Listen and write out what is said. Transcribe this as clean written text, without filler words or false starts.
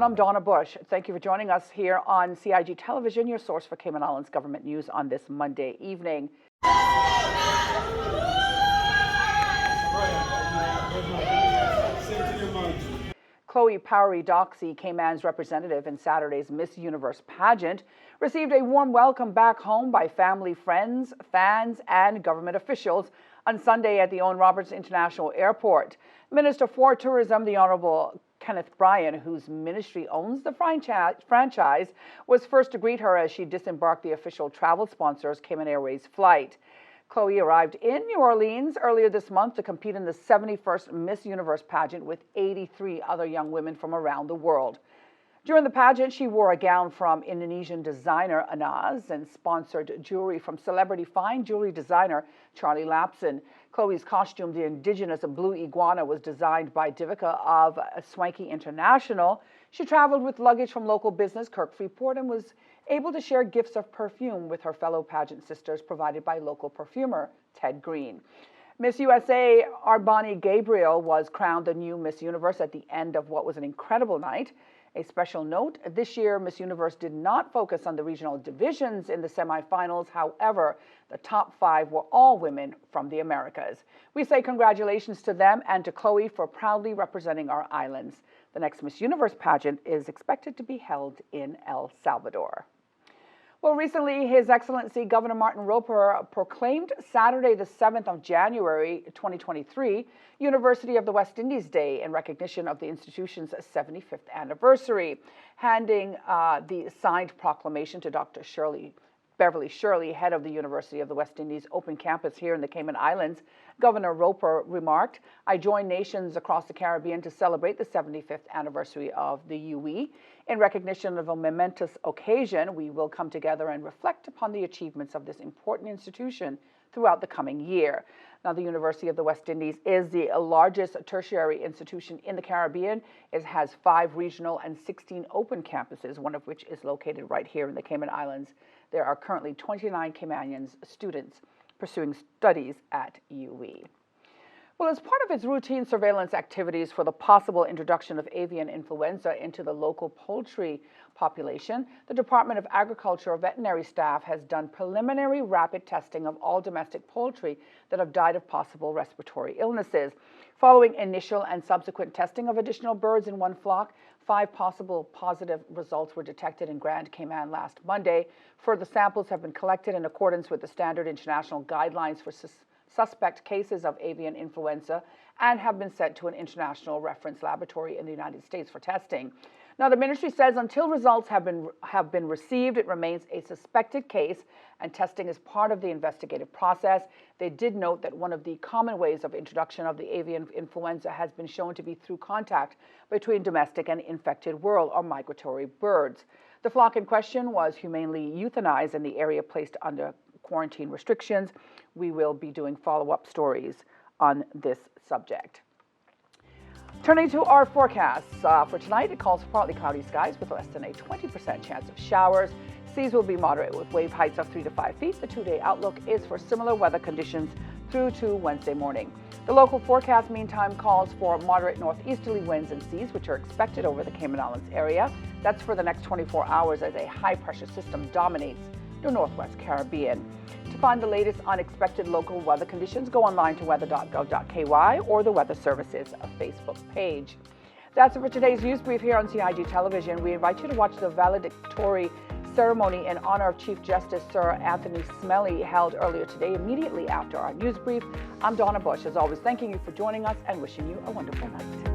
I'm Donna Bush. Thank you for joining us here on CIG Television, your source for Cayman Islands government news on this Monday evening. Chloe Powery-Doxey, Cayman's representative in Saturday's Miss Universe pageant, received a warm welcome back home by family, friends, fans, and government officials on Sunday at the Owen Roberts International Airport. Minister for Tourism, the Honorable Kenneth Bryan, whose ministry owns the franchise, was first to greet her as she disembarked the official travel sponsor's Cayman Airways flight. Chloe arrived in New Orleans earlier this month to compete in the 71st Miss Universe pageant with 83 other young women from around the world. During the pageant, she wore a gown from Indonesian designer Anaz and sponsored jewelry from celebrity fine jewelry designer Charlie Lapson. Chloe's costume, the indigenous blue iguana, was designed by Divika of Swanky International. She traveled with luggage from local business Kirk Freeport and was able to share gifts of perfume with her fellow pageant sisters provided by local perfumer Ted Green. Miss USA Arbani Gabriel was crowned the new Miss Universe at the end of what was an incredible night. A special note, this year Miss Universe did not focus on the regional divisions in the semifinals. However, the top 5 were all women from the Americas. We say congratulations to them and to Chloe for proudly representing our islands. The next Miss Universe pageant is expected to be held in El Salvador. Well, recently, His Excellency Governor Martin Roper proclaimed Saturday, the 7th of January, 2023, University of the West Indies Day in recognition of the institution's 75th anniversary, handing the signed proclamation to Dr. Beverly Shirley, head of the University of the West Indies Open Campus here in the Cayman Islands. Governor Roper remarked, "I join nations across the Caribbean to celebrate the 75th anniversary of the UE. In recognition of a momentous occasion, we will come together and reflect upon the achievements of this important institution throughout the coming year." Now, the University of the West Indies is the largest tertiary institution in the Caribbean. It has 5 regional and 16 open campuses, one of which is located right here in the Cayman Islands. There are currently 29 Caymanian students pursuing studies at UE. Well, as part of its routine surveillance activities for the possible introduction of avian influenza into the local poultry population, the Department of Agriculture veterinary staff has done preliminary rapid testing of all domestic poultry that have died of possible respiratory illnesses. Following initial and subsequent testing of additional birds in one flock, 5 possible positive results were detected in Grand Cayman last Monday. Further samples have been collected in accordance with the standard international guidelines for suspect cases of avian influenza and have been sent to an international reference laboratory in the United States for testing. Now, the ministry says until results have been received, it remains a suspected case and testing is part of the investigative process. They did note that one of the common ways of introduction of the avian influenza has been shown to be through contact between domestic and infected whirl or migratory birds. The flock in question was humanely euthanized and the area placed under quarantine restrictions. We will be doing follow-up stories on this subject. Turning to our forecasts for tonight, it calls for partly cloudy skies with less than a 20% chance of showers. Seas will be moderate with wave heights of 3 to 5 feet. The 2-day outlook is for similar weather conditions through to Wednesday morning. The local forecast, meantime, calls for moderate northeasterly winds and seas, which are expected over the Cayman Islands area. That's for the next 24 hours as a high-pressure system dominates the northwest Caribbean. To find the latest unexpected local weather conditions, go online to weather.gov.ky or the Weather Service's Facebook page. That's it for today's news brief here on CIG Television. We invite you to watch the valedictory ceremony in honor of Chief Justice Sir Anthony Smelly held earlier today, immediately after our news brief. I'm Donna Bush, as always, thanking you for joining us and wishing you a wonderful night.